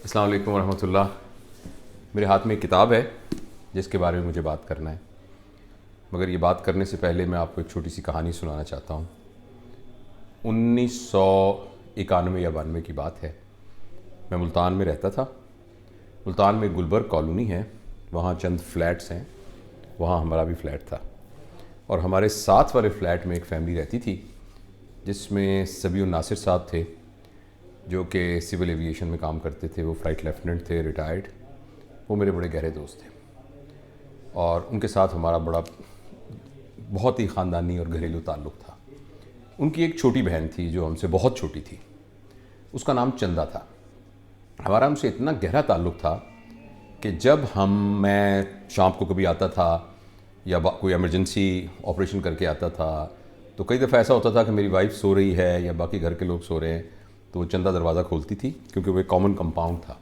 السلام علیکم ورحمۃ اللہ۔ میرے ہاتھ میں ایک کتاب ہے جس کے بارے میں مجھے بات کرنا ہے، مگر یہ بات کرنے سے پہلے میں آپ کو ایک چھوٹی سی کہانی سنانا چاہتا ہوں۔ 1991 یا 92 کی بات ہے۔ میں ملتان میں رہتا تھا۔ ملتان میں گلبرگ کالونی ہے، وہاں چند فلیٹس ہیں، وہاں ہمارا بھی فلیٹ تھا، اور ہمارے ساتھ والے فلیٹ میں ایک فیملی رہتی تھی جس میں سبی الناصر صاحب تھے، جو کہ سول ایویشن میں کام کرتے تھے۔ وہ فلائٹ لیفٹیننٹ تھے، ریٹائرڈ۔ وہ میرے بڑے گہرے دوست تھے، اور ان کے ساتھ ہمارا بہت ہی خاندانی اور گھریلو تعلق تھا۔ ان کی ایک چھوٹی بہن تھی جو ہم سے بہت چھوٹی تھی، اس کا نام چندہ تھا۔ ہمارا ان سے اتنا گہرا تعلق تھا کہ جب میں شام کو کبھی آتا تھا یا کوئی ایمرجنسی آپریشن کر کے آتا تھا، تو کئی دفعہ ایسا ہوتا تھا کہ میری وائف سو رہی ہے یا باقی گھر کے لوگ سو رہے ہیں، تو وہ چندہ دروازہ کھولتی تھی، کیونکہ وہ ایک کامن کمپاؤنڈ تھا۔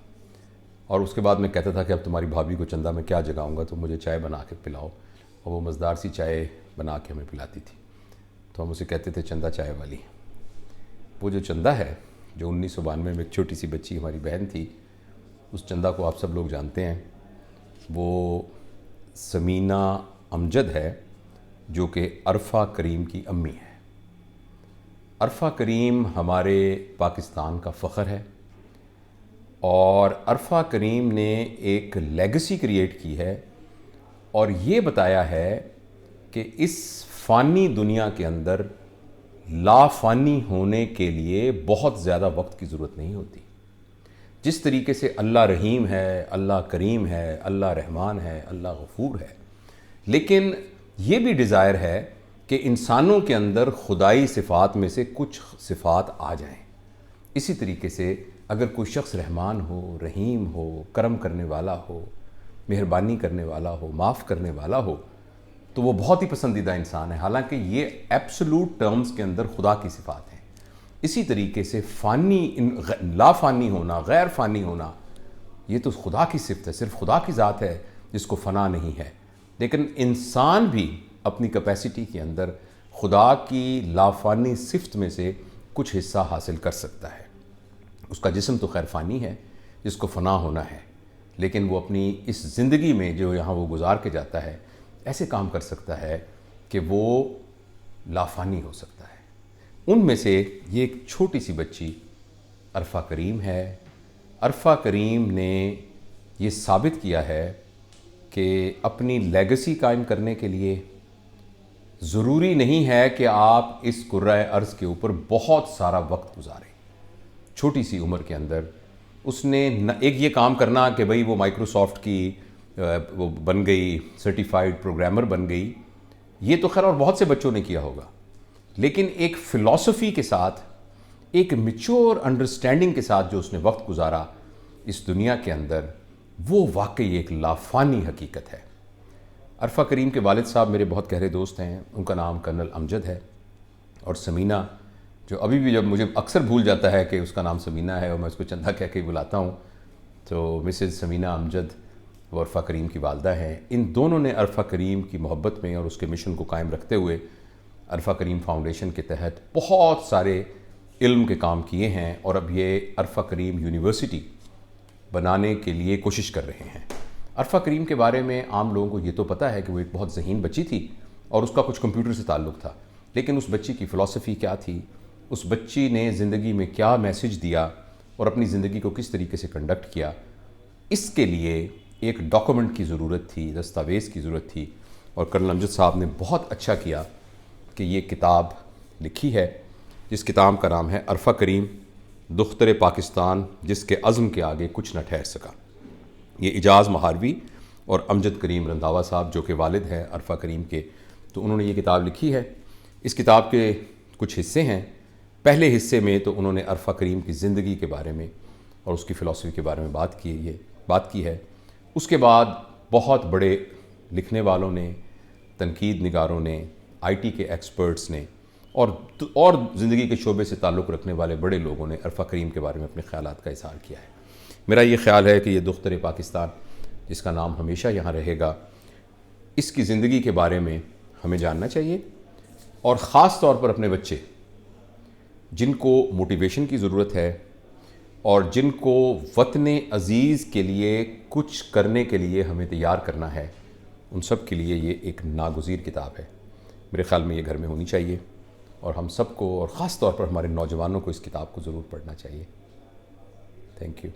اور اس کے بعد میں کہتا تھا کہ اب تمہاری بھابھی کو چندہ میں کیا جگاؤں گا، تو مجھے چائے بنا کے پلاؤ، اور وہ مزیدار سی چائے بنا کے ہمیں پلاتی تھی۔ تو ہم اسے کہتے تھے چندہ چائے والی۔ وہ جو چندہ ہے، جو 1992 میں ایک چھوٹی سی بچی ہماری بہن تھی، اس چندہ کو آپ سب لوگ جانتے ہیں۔ وہ سمینہ امجد ہے، جو کہ عرفہ کریم کی امی ہے۔ عرفہ کریم ہمارے پاکستان کا فخر ہے، اور عرفہ کریم نے ایک لیگسی کریٹ کی ہے، اور یہ بتایا ہے کہ اس فانی دنیا کے اندر لا فانی ہونے کے لیے بہت زیادہ وقت کی ضرورت نہیں ہوتی۔ جس طریقے سے اللہ رحیم ہے، اللہ کریم ہے، اللہ رحمان ہے، اللہ غفور ہے، لیکن یہ بھی ڈیزائر ہے کہ انسانوں کے اندر خدائی صفات میں سے کچھ صفات آ جائیں۔ اسی طریقے سے اگر کوئی شخص رحمان ہو، رحیم ہو، کرم کرنے والا ہو، مہربانی کرنے والا ہو، معاف کرنے والا ہو، تو وہ بہت ہی پسندیدہ انسان ہے، حالانکہ یہ ایبسولوٹ ٹرمز کے اندر خدا کی صفات ہیں۔ اسی طریقے سے لا فانی ہونا، غیر فانی ہونا، یہ تو خدا کی صفت ہے، صرف خدا کی ذات ہے جس کو فنا نہیں ہے۔ لیکن انسان بھی اپنی کیپیسٹی کے اندر خدا کی لا فانی صفت میں سے کچھ حصہ حاصل کر سکتا ہے۔ اس کا جسم تو خیر فانی ہے، جس کو فنا ہونا ہے، لیکن وہ اپنی اس زندگی میں جو یہاں وہ گزار کے جاتا ہے، ایسے کام کر سکتا ہے کہ وہ لا فانی ہو سکتا ہے۔ ان میں سے یہ ایک چھوٹی سی بچی عرفہ کریم ہے۔ عرفہ کریم نے یہ ثابت کیا ہے کہ اپنی لیگسی قائم کرنے کے لیے ضروری نہیں ہے کہ آپ اس کرۂ ارض کے اوپر بہت سارا وقت گزاریں۔ چھوٹی سی عمر کے اندر اس نے ایک یہ کام کرنا کہ بھئی وہ مائکروسافٹ کی وہ بن گئی، سرٹیفائیڈ پروگرامر بن گئی، یہ تو خیر اور بہت سے بچوں نے کیا ہوگا، لیکن ایک فلسفی کے ساتھ، ایک میچور انڈرسٹینڈنگ کے ساتھ جو اس نے وقت گزارا اس دنیا کے اندر، وہ واقعی ایک لافانی حقیقت ہے۔ عرفہ کریم کے والد صاحب میرے بہت گہرے دوست ہیں، ان کا نام کرنل امجد ہے، اور سمینہ، جو ابھی بھی جب مجھے اکثر بھول جاتا ہے کہ اس کا نام سمینہ ہے اور میں اس کو چندہ کہہ کے بلاتا ہوں، تو مسز سمینہ امجد وہ عرفہ کریم کی والدہ ہیں۔ ان دونوں نے عرفہ کریم کی محبت میں اور اس کے مشن کو قائم رکھتے ہوئے عرفہ کریم فاؤنڈیشن کے تحت بہت سارے علم کے کام کیے ہیں، اور اب یہ عرفہ کریم یونیورسٹی بنانے کے لیے کوشش کر رہے ہیں۔ عرفہ کریم کے بارے میں عام لوگوں کو یہ تو پتہ ہے کہ وہ ایک بہت ذہین بچی تھی، اور اس کا کچھ کمپیوٹر سے تعلق تھا، لیکن اس بچی کی فلسفی کیا تھی، اس بچی نے زندگی میں کیا میسج دیا اور اپنی زندگی کو کس طریقے سے کنڈکٹ کیا، اس کے لیے ایک ڈاکومنٹ کی ضرورت تھی، دستاویز کی ضرورت تھی، اور کرنل امجد صاحب نے بہت اچھا کیا کہ یہ کتاب لکھی ہے، جس کتاب کا نام ہے عرفہ کریم دختر پاکستان جس کے عزم کے آگے کچھ نہ ٹھہر سکا۔ یہ اجاز مہاروی اور امجد کریم رنداوا صاحب، جو کہ والد ہیں عرفہ کریم کے، تو انہوں نے یہ کتاب لکھی ہے۔ اس کتاب کے کچھ حصے ہیں۔ پہلے حصے میں تو انہوں نے عرفہ کریم کی زندگی کے بارے میں اور اس کی فلسفی کے بارے میں بات کی ہے۔ اس کے بعد بہت بڑے لکھنے والوں نے، تنقید نگاروں نے، آئی ٹی کے ایکسپرٹس نے، اور زندگی کے شعبے سے تعلق رکھنے والے بڑے لوگوں نے عرفہ کریم کے بارے میں اپنے خیالات کا اظہار کیا ہے۔ میرا یہ خیال ہے کہ یہ دختر پاکستان، جس کا نام ہمیشہ یہاں رہے گا، اس کی زندگی کے بارے میں ہمیں جاننا چاہیے، اور خاص طور پر اپنے بچے، جن کو موٹیویشن کی ضرورت ہے، اور جن کو وطن عزیز کے لیے کچھ کرنے کے لیے ہمیں تیار کرنا ہے، ان سب کے لیے یہ ایک ناگزیر کتاب ہے۔ میرے خیال میں یہ گھر میں ہونی چاہیے، اور ہم سب کو، اور خاص طور پر ہمارے نوجوانوں کو اس کتاب کو ضرور پڑھنا چاہیے۔ Thank you.